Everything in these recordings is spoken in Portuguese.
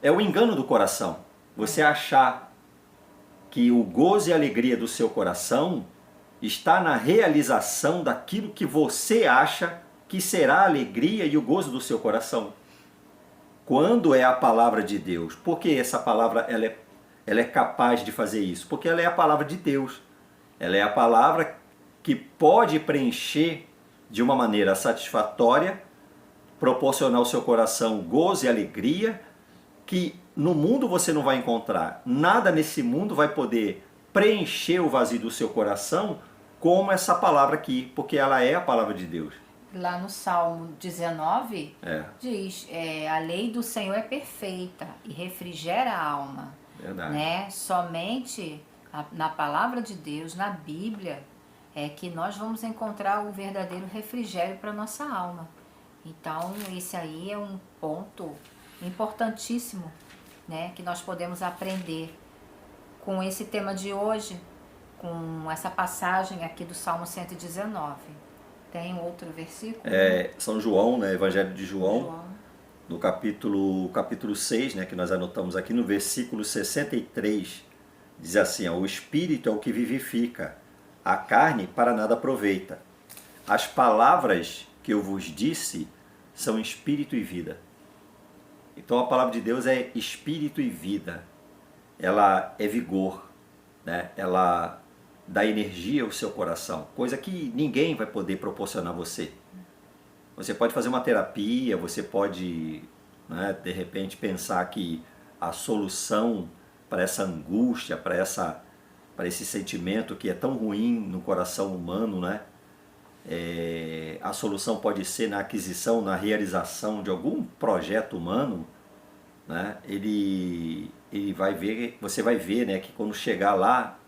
É o engano do coração. Você achar que o gozo e a alegria do seu coração está na realização daquilo que você acha que será a alegria e o gozo do seu coração. Quando é a palavra de Deus? Porque essa palavra ela é capaz de fazer isso? Porque ela é a palavra de Deus. Ela é a palavra que pode preencher de uma maneira satisfatória, proporcionar ao seu coração gozo e alegria, que no mundo você não vai encontrar. Nada nesse mundo vai poder preencher o vazio do seu coração como essa palavra aqui, porque ela é a palavra de Deus. Lá no Salmo 19, É, diz, a lei do Senhor é perfeita e refrigera a alma. verdade. Né? Somente na palavra de Deus, na Bíblia, é que nós vamos encontrar o verdadeiro refrigério para nossa alma. Então, esse aí é um ponto importantíssimo, né, que nós podemos aprender com esse tema de hoje, com essa passagem aqui do Salmo 119. Tem outro versículo? São João, né, Evangelho de João, João. no capítulo 6, né, que nós anotamos aqui, no versículo 63, diz assim, ó, o Espírito é o que vivifica, a carne para nada aproveita. As palavras que eu vos disse são espírito e vida. Então a palavra de Deus é espírito e vida. Ela é vigor, né? Ela dá energia ao seu coração, coisa que ninguém vai poder proporcionar a você. Você pode fazer uma terapia, você pode, né, de repente pensar que a solução para essa angústia, para esse sentimento que é tão ruim no coração humano, né? A solução pode ser na aquisição, na realização de algum projeto humano, né? Ele vai ver, você vai ver, né, que quando chegar lá,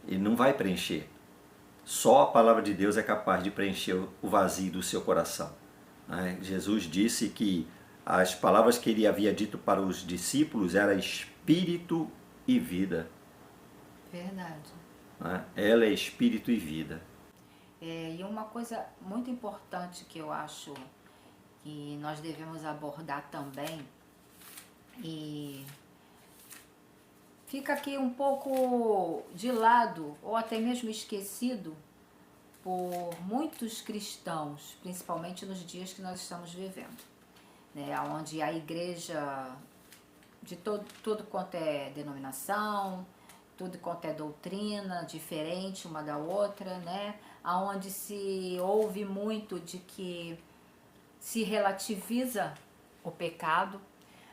ele não vai preencher. Só a palavra de Deus é capaz de preencher o vazio do seu coração, né? Jesus disse que as palavras que ele havia dito para os discípulos eram espírito e vida. Verdade. Né? Ela é espírito e vida. E uma coisa muito importante que eu acho que nós devemos abordar também, e fica aqui um pouco de lado ou até mesmo esquecido por muitos cristãos, principalmente nos dias que nós estamos vivendo, né? Onde a igreja de tudo quanto é denominação, tudo quanto é doutrina, diferente uma da outra, né? Onde se ouve muito de que se relativiza o pecado,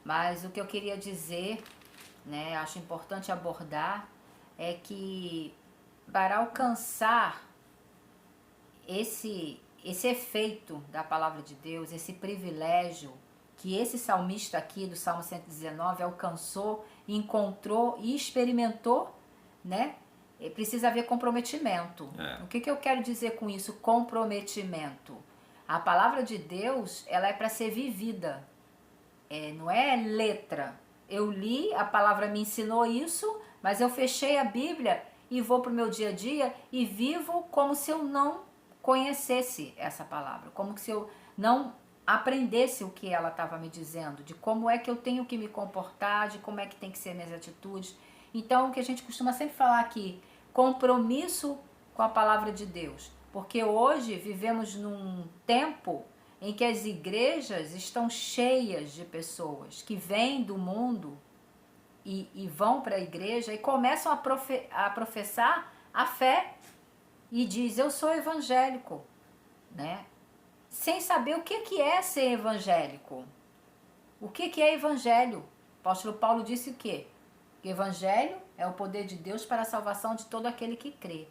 mas o que eu queria dizer, né, acho importante abordar, é que para alcançar esse efeito da palavra de Deus, esse privilégio que esse salmista aqui do Salmo 119 alcançou, encontrou e experimentou, né? Precisa haver comprometimento. O que eu quero dizer com isso, comprometimento? A palavra de Deus, ela é para ser vivida. Não é letra. Eu li, a palavra me ensinou isso, mas eu fechei a Bíblia e vou para o meu dia a dia e vivo como se eu não conhecesse essa palavra, como se eu não aprendesse o que ela estava me dizendo, de como é que eu tenho que me comportar, de como é que tem que ser minhas atitudes. Então, o que a gente costuma sempre falar aqui, compromisso com a palavra de Deus, porque hoje vivemos num tempo em que as igrejas estão cheias de pessoas que vêm do mundo e vão para a igreja e começam a professar a fé e diz, eu sou evangélico, né? Sem saber o que é ser evangélico. O que é evangelho? O apóstolo Paulo disse o quê? Que evangelho é o poder de Deus para a salvação de todo aquele que crê.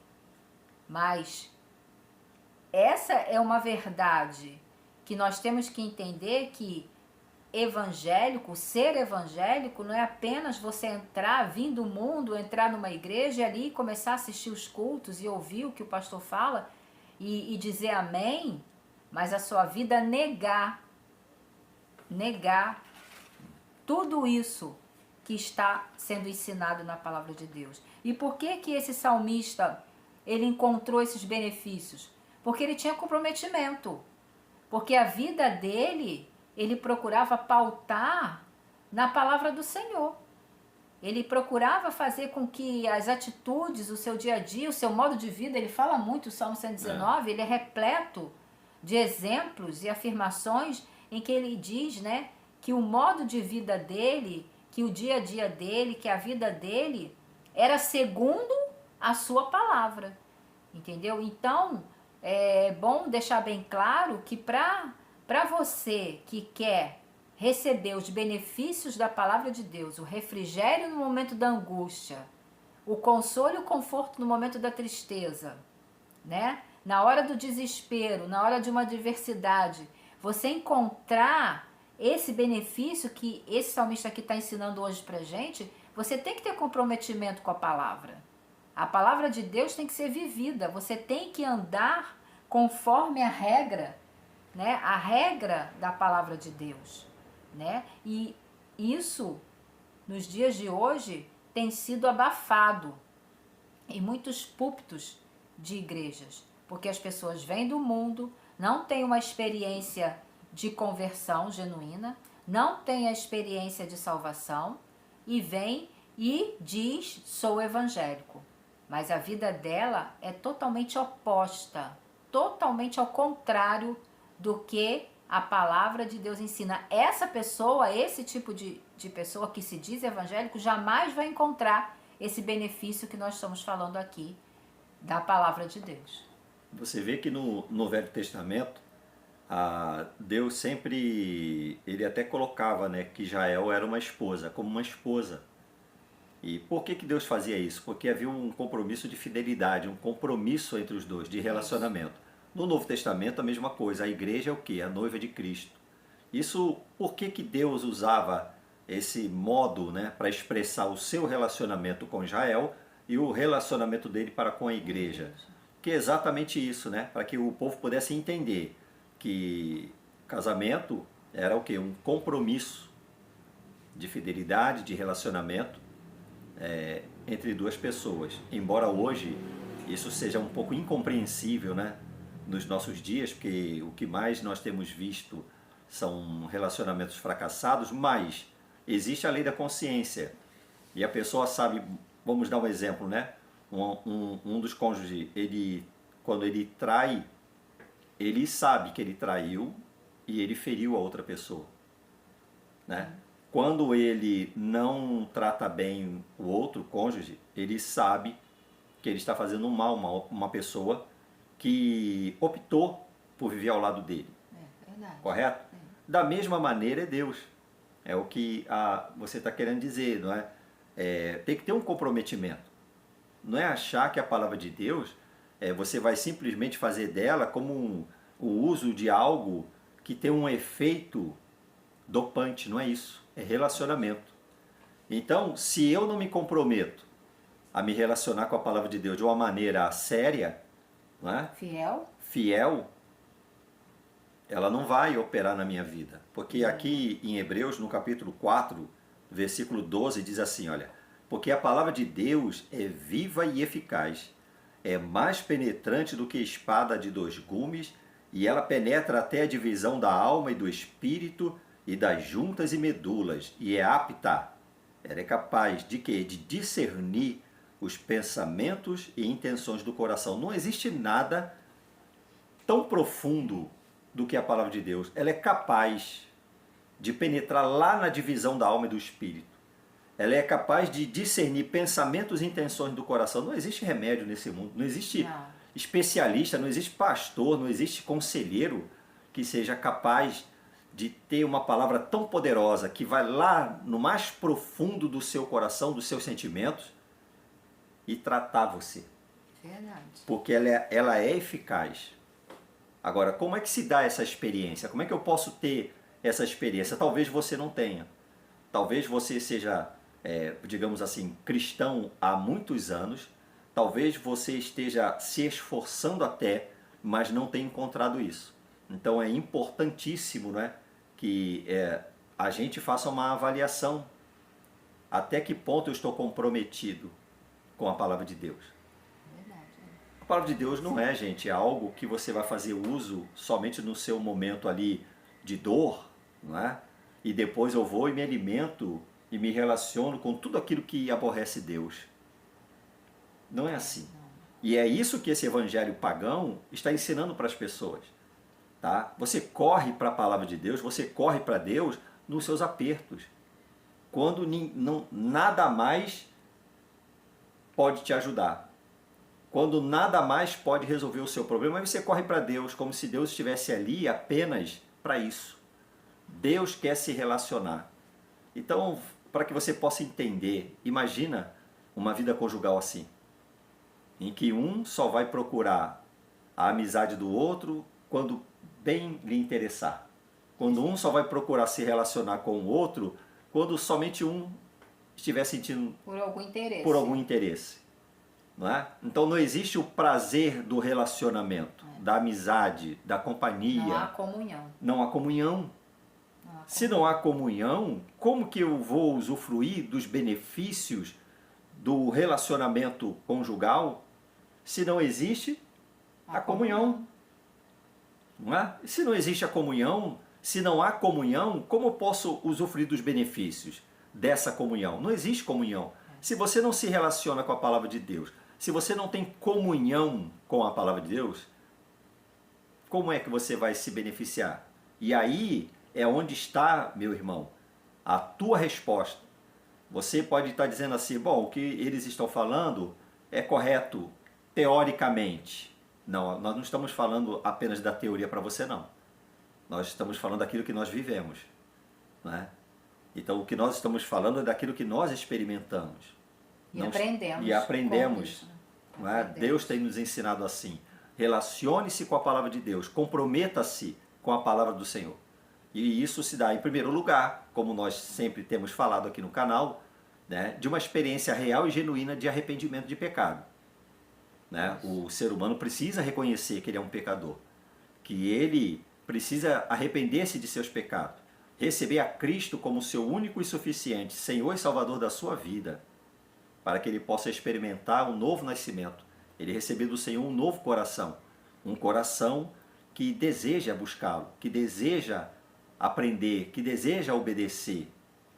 Mas essa é uma verdade que nós temos que entender, que evangélico, ser evangélico não é apenas você entrar, vir do mundo, entrar numa igreja e ali começar a assistir os cultos e ouvir o que o pastor fala e dizer amém, mas a sua vida negar tudo isso que está sendo ensinado na palavra de Deus. E por que que esse salmista, ele encontrou esses benefícios? Porque ele tinha comprometimento. Porque a vida dele, ele procurava pautar na palavra do Senhor. Ele procurava fazer com que as atitudes, o seu dia a dia, o seu modo de vida, ele fala muito, o Salmo 119, ele é repleto de exemplos e afirmações em que ele diz, né, que o modo de vida dele, que o dia a dia dele, que a vida dele era segundo a sua palavra, entendeu? Então, é bom deixar bem claro que para você que quer receber os benefícios da palavra de Deus, o refrigério no momento da angústia, o consolo e o conforto no momento da tristeza, né? Na hora do desespero, na hora de uma adversidade, você encontrar esse benefício que esse salmista aqui está ensinando hoje pra gente, você tem que ter comprometimento com a palavra. A palavra de Deus tem que ser vivida, você tem que andar conforme a regra, né? A regra da palavra de Deus. Né? E isso, nos dias de hoje, tem sido abafado em muitos púlpitos de igrejas, porque as pessoas vêm do mundo, não têm uma experiência de conversão genuína, não têm a experiência de salvação, e vem e diz, sou evangélico. Mas a vida dela é totalmente oposta, totalmente ao contrário do que a palavra de Deus ensina. Essa pessoa, esse tipo de pessoa que se diz evangélico, jamais vai encontrar esse benefício que nós estamos falando aqui da palavra de Deus. Você vê que no Velho Testamento, Deus sempre, ele até colocava, né, que Jael era uma esposa, como uma esposa. E por que Deus fazia isso? Porque havia um compromisso de fidelidade, um compromisso entre os dois, de relacionamento. No Novo Testamento a mesma coisa, a igreja é o quê? A noiva de Cristo. Isso, por que Deus usava esse modo, né, para expressar o seu relacionamento com Israel e o relacionamento dele para com a igreja? Que é exatamente isso, né, para que o povo pudesse entender que casamento era o quê? Um compromisso de fidelidade, de relacionamento entre duas pessoas. Embora hoje isso seja um pouco incompreensível, né, nos nossos dias, porque o que mais nós temos visto são relacionamentos fracassados, mas existe a lei da consciência. E a pessoa sabe, vamos dar um exemplo, né? Um dos cônjuges, quando ele trai, ele sabe que ele traiu e ele feriu a outra pessoa, né? Quando ele não trata bem o outro cônjuge, ele sabe que ele está fazendo um mal a uma pessoa que optou por viver ao lado dele. É verdade. Correto? É. Da mesma maneira é Deus. É o que você está querendo dizer, não é? Tem que ter um comprometimento. Não é achar que a palavra de Deus, você vai simplesmente fazer dela como o uso de algo que tem um efeito dopante, não é isso. É relacionamento. Então, se eu não me comprometo a me relacionar com a palavra de Deus de uma maneira séria, não é? Fiel, ela não vai operar na minha vida. Porque aqui em Hebreus, no capítulo 4, versículo 12, diz assim, olha, porque a palavra de Deus é viva e eficaz, é mais penetrante do que espada de dois gumes, e ela penetra até a divisão da alma e do espírito e das juntas e medulas, e é apta, ela é capaz de quê? De discernir os pensamentos e intenções do coração. Não existe nada tão profundo do que a palavra de Deus. Ela é capaz de penetrar lá na divisão da alma e do espírito. Ela é capaz de discernir pensamentos e intenções do coração. Não existe remédio nesse mundo. Não existe especialista, não existe pastor, não existe conselheiro que seja capaz de ter uma palavra tão poderosa que vai lá no mais profundo do seu coração, dos seus sentimentos, e tratar você. Verdade. Porque ela é eficaz. Agora, como é que se dá essa experiência? Como é que eu posso ter essa experiência? Talvez você não tenha. Talvez você seja, digamos assim, cristão há muitos anos. Talvez você esteja se esforçando até, mas não tenha encontrado isso. Então é importantíssimo, né, que a gente faça uma avaliação. Até que ponto eu estou comprometido com a palavra de Deus? Verdade. A palavra de Deus não é, gente, algo que você vai fazer uso somente no seu momento ali de dor, não é? e depois eu vou e me alimento e me relaciono com tudo aquilo que aborrece Deus. Não é assim. E é isso que esse evangelho pagão está ensinando para as pessoas. Tá? Você corre para a palavra de Deus, você corre para Deus nos seus apertos. Quando nada mais pode te ajudar. Quando nada mais pode resolver o seu problema, aí você corre para Deus, como se Deus estivesse ali apenas para isso. Deus quer se relacionar. Então, para que você possa entender, imagina uma vida conjugal assim, em que um só vai procurar a amizade do outro quando bem lhe interessar. Quando um só vai procurar se relacionar com o outro quando somente um estiver sentindo por algum interesse. Não é? Então não existe o prazer do relacionamento, da amizade, da companhia. Não há comunhão. Não há comunhão. Se não há comunhão, como que eu vou usufruir dos benefícios do relacionamento conjugal se não existe a comunhão? Não é? Se não existe a comunhão, se não há comunhão, como eu posso usufruir dos benefícios dessa comunhão? Não existe comunhão. Se você não se relaciona com a palavra de Deus, se você não tem comunhão com a palavra de Deus, como é que você vai se beneficiar? E aí é onde está, meu irmão, a tua resposta. Você pode estar dizendo assim, bom, o que eles estão falando é correto teoricamente. Não, nós não estamos falando apenas da teoria para você, não. Nós estamos falando daquilo que nós vivemos. Né? Então, o que nós estamos falando é daquilo que nós experimentamos. E aprendemos. E aprendemos. Isso, né? Não é? Deus tem nos ensinado assim. Relacione-se com a palavra de Deus. Comprometa-se com a palavra do Senhor. E isso se dá, em primeiro lugar, como nós sempre temos falado aqui no canal, né, de uma experiência real e genuína de arrependimento de pecado. Né? O ser humano precisa reconhecer que ele é um pecador, que ele precisa arrepender-se de seus pecados, receber a Cristo como seu único e suficiente Senhor e Salvador da sua vida, para que ele possa experimentar um novo nascimento, ele receber do Senhor um novo coração, um coração que deseja buscá-lo, que deseja aprender, que deseja obedecer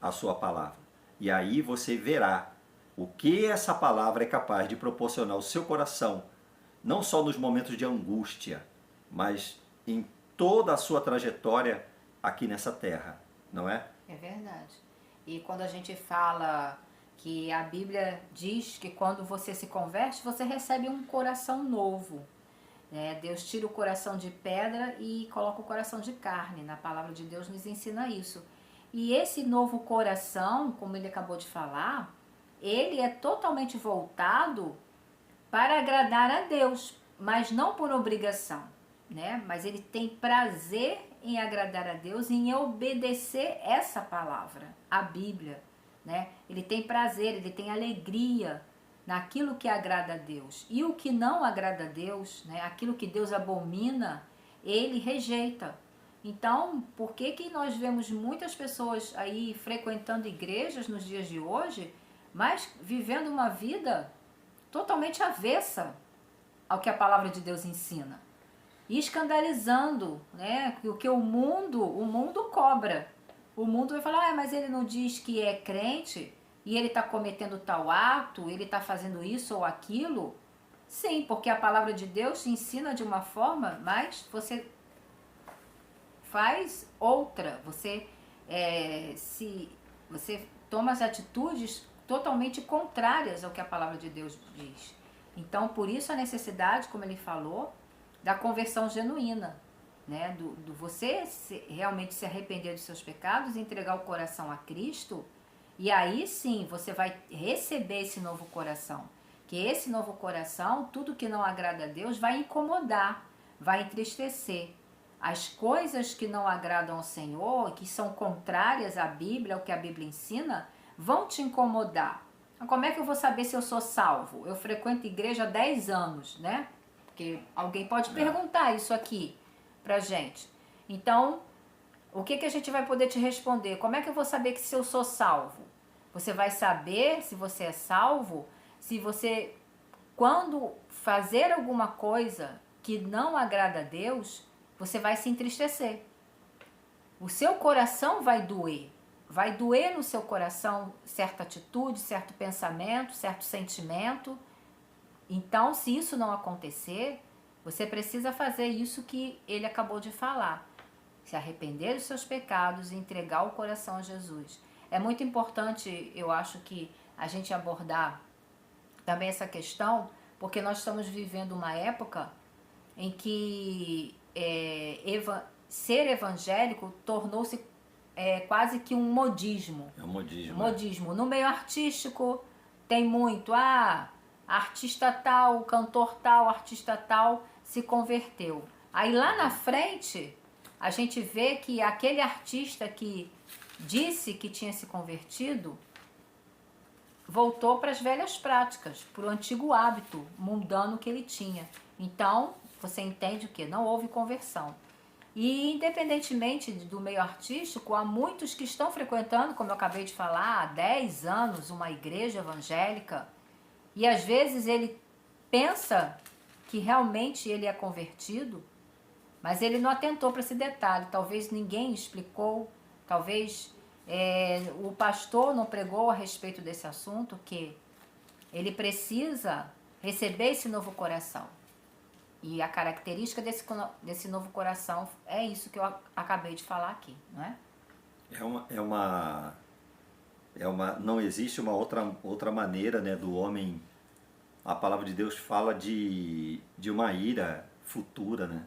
a sua palavra. E aí você verá o que essa palavra é capaz de proporcionar ao seu coração, não só nos momentos de angústia, mas em toda a sua trajetória aqui nessa terra, não é? É verdade. E quando a gente fala que a Bíblia diz que quando você se converte, você recebe um coração novo. Deus tira o coração de pedra e coloca o coração de carne. Na palavra de Deus nos ensina isso. E esse novo coração, como ele acabou de falar, ele é totalmente voltado para agradar a Deus, mas não por obrigação, né? Mas ele tem prazer em agradar a Deus, em obedecer essa palavra, a Bíblia, né? Ele tem prazer, ele tem alegria naquilo que agrada a Deus. E o que não agrada a Deus, né? Aquilo que Deus abomina, ele rejeita. Então, por que nós vemos muitas pessoas aí frequentando igrejas nos dias de hoje, mas vivendo uma vida totalmente avessa ao que a palavra de Deus ensina? E escandalizando, né? O que o mundo cobra. O mundo vai falar, mas ele não diz que é crente e ele está cometendo tal ato, ele está fazendo isso ou aquilo. Sim, porque a palavra de Deus te ensina de uma forma, mas você faz outra. Você toma as atitudes totalmente contrárias ao que a palavra de Deus diz. Então, por isso a necessidade, como ele falou, da conversão genuína, né? Do você realmente se arrepender dos seus pecados, entregar o coração a Cristo, e aí sim você vai receber esse novo coração. Que esse novo coração, tudo que não agrada a Deus, vai incomodar, vai entristecer. As coisas que não agradam ao Senhor, que são contrárias à Bíblia, ao que a Bíblia ensina, vão te incomodar. Como é que eu vou saber se eu sou salvo? Eu frequento igreja há 10 anos, né? Porque alguém pode perguntar isso aqui pra gente. Então, o que a gente vai poder te responder? Como é que eu vou saber que se eu sou salvo? Você vai saber se você é salvo se você, quando fazer alguma coisa que não agrada a Deus, você vai se entristecer. o seu coração vai doer. Vai doer no seu coração certa atitude, certo pensamento, certo sentimento. Então, se isso não acontecer, você precisa fazer isso que ele acabou de falar. Se arrepender dos seus pecados e entregar o coração a Jesus. É muito importante, eu acho, que a gente abordar também essa questão, porque nós estamos vivendo uma época em que ser evangélico tornou-se quase que um modismo. É um modismo. Modismo. No meio artístico tem muito, artista tal, cantor tal, artista tal se converteu. Aí lá na frente a gente vê que aquele artista que disse que tinha se convertido voltou para as velhas práticas, para o antigo hábito mundano que ele tinha. Então, você entende o que? Não houve conversão. E independentemente do meio artístico, há muitos que estão frequentando, como eu acabei de falar, há 10 anos, uma igreja evangélica, e às vezes ele pensa que realmente ele é convertido, mas ele não atentou para esse detalhe. Talvez ninguém explicou, talvez o pastor não pregou a respeito desse assunto, que ele precisa receber esse novo coração. E a característica desse novo coração é isso que eu acabei de falar aqui, não é? Não existe uma outra maneira, né, do homem. A palavra de Deus fala de uma ira futura, né?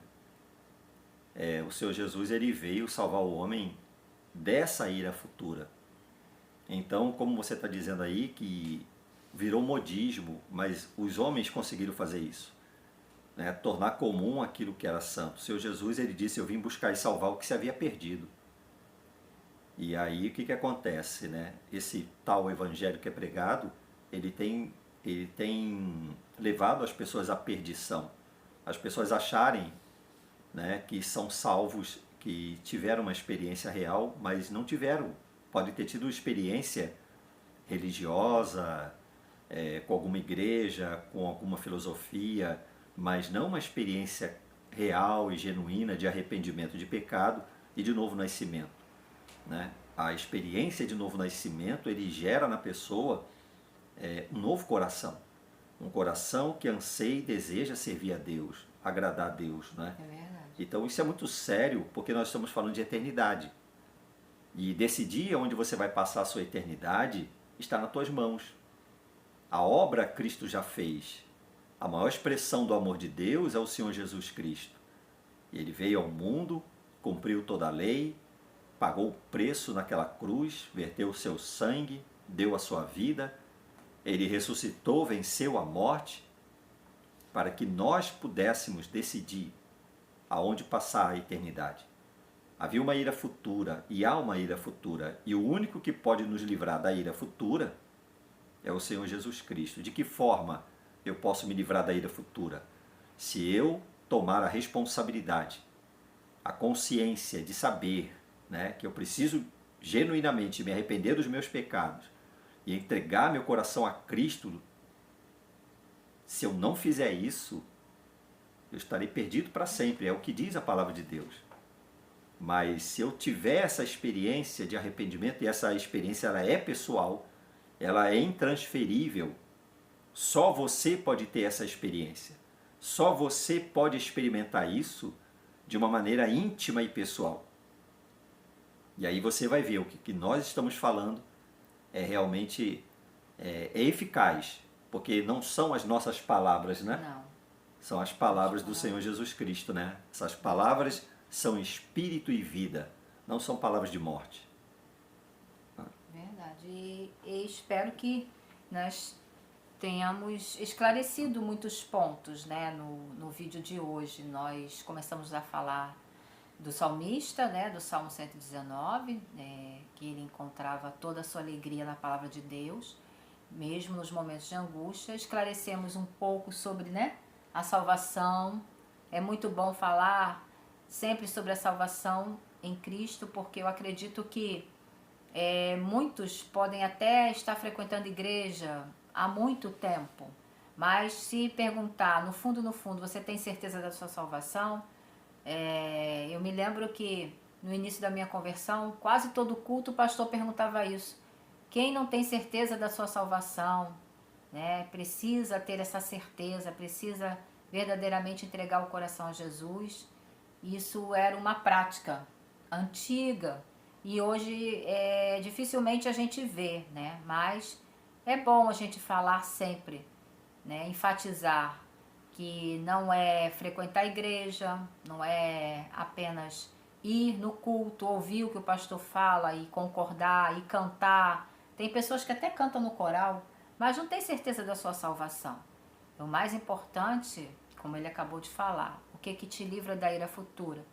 O Senhor Jesus, ele veio salvar o homem dessa ira futura. Então, como você está dizendo aí, que virou modismo, mas os homens conseguiram fazer isso, né? Tornar comum aquilo que era santo. O Senhor Jesus, ele disse: eu vim buscar e salvar o que se havia perdido. E aí o que acontece, né? Esse tal evangelho que é pregado, ele tem levado as pessoas à perdição. As pessoas acharem, né, que são salvos, que tiveram uma experiência real, mas não tiveram. Pode ter tido experiência religiosa, com alguma igreja, com alguma filosofia, mas não uma experiência real e genuína de arrependimento de pecado e de novo nascimento, né? A experiência de novo nascimento, ele gera na pessoa um novo coração, um coração que anseia e deseja servir a Deus, agradar a Deus, né? É verdade. Então isso é muito sério, porque nós estamos falando de eternidade. E desse dia onde você vai passar a sua eternidade está nas tuas mãos. A obra Cristo já fez. A maior expressão do amor de Deus é o Senhor Jesus Cristo. Ele veio ao mundo, cumpriu toda a lei, pagou o preço naquela cruz, verteu o seu sangue, deu a sua vida. Ele ressuscitou, venceu a morte, para que nós pudéssemos decidir aonde passar a eternidade. Havia uma ira futura e há uma ira futura, e o único que pode nos livrar da ira futura é o Senhor Jesus Cristo. De que forma eu posso me livrar da ira futura? Se eu tomar a responsabilidade, a consciência de saber, né, que eu preciso genuinamente me arrepender dos meus pecados e entregar meu coração a Cristo. Se eu não fizer isso, eu estarei perdido para sempre, é o que diz a palavra de Deus. Mas se eu tiver essa experiência de arrependimento, e essa experiência ela é pessoal, ela é intransferível, só você pode ter essa experiência. Só você pode experimentar isso de uma maneira íntima e pessoal. E aí você vai ver o que nós estamos falando é realmente eficaz, porque não são as nossas palavras, né? Não. São as palavras do Senhor Jesus Cristo, né? Essas palavras são espírito e vida, não são palavras de morte. Verdade. E espero que nós tenhamos esclarecido muitos pontos, né? No vídeo de hoje nós começamos a falar do salmista, né? Do Salmo 119, que ele encontrava toda a sua alegria na palavra de Deus, mesmo nos momentos de angústia. Esclarecemos um pouco sobre, né, a salvação. É muito bom falar sempre sobre a salvação em Cristo, porque eu acredito que muitos podem até estar frequentando igreja há muito tempo, mas se perguntar, no fundo, você tem certeza da sua salvação? Eu me lembro que no início da minha conversão, quase todo culto o pastor perguntava isso. Quem não tem certeza da sua salvação, né, precisa ter essa certeza, precisa verdadeiramente entregar o coração a Jesus. Isso era uma prática antiga e hoje dificilmente a gente vê, né? Mas é bom a gente falar sempre, né? Enfatizar que não é frequentar a igreja, não é apenas ir no culto, ouvir o que o pastor fala e concordar e cantar. Tem pessoas que até cantam no coral, mas não tem certeza da sua salvação. O mais importante, como ele acabou de falar, o que te livra da ira futura,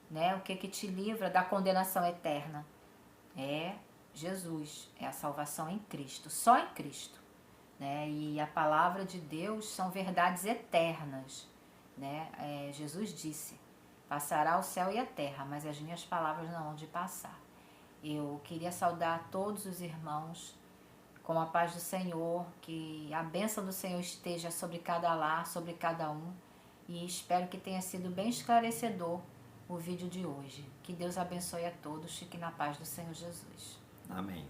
né? O que te livra da condenação eterna? É Jesus, é a salvação em Cristo, só em Cristo, né? E a palavra de Deus são verdades eternas, né? Jesus disse: passará o céu e a terra, mas as minhas palavras não hão de passar. Eu queria saudar todos os irmãos com a paz do Senhor, que a bênção do Senhor esteja sobre cada lar, sobre cada um, e espero que tenha sido bem esclarecedor o vídeo de hoje. Que Deus abençoe a todos, fique na paz do Senhor Jesus. Amém.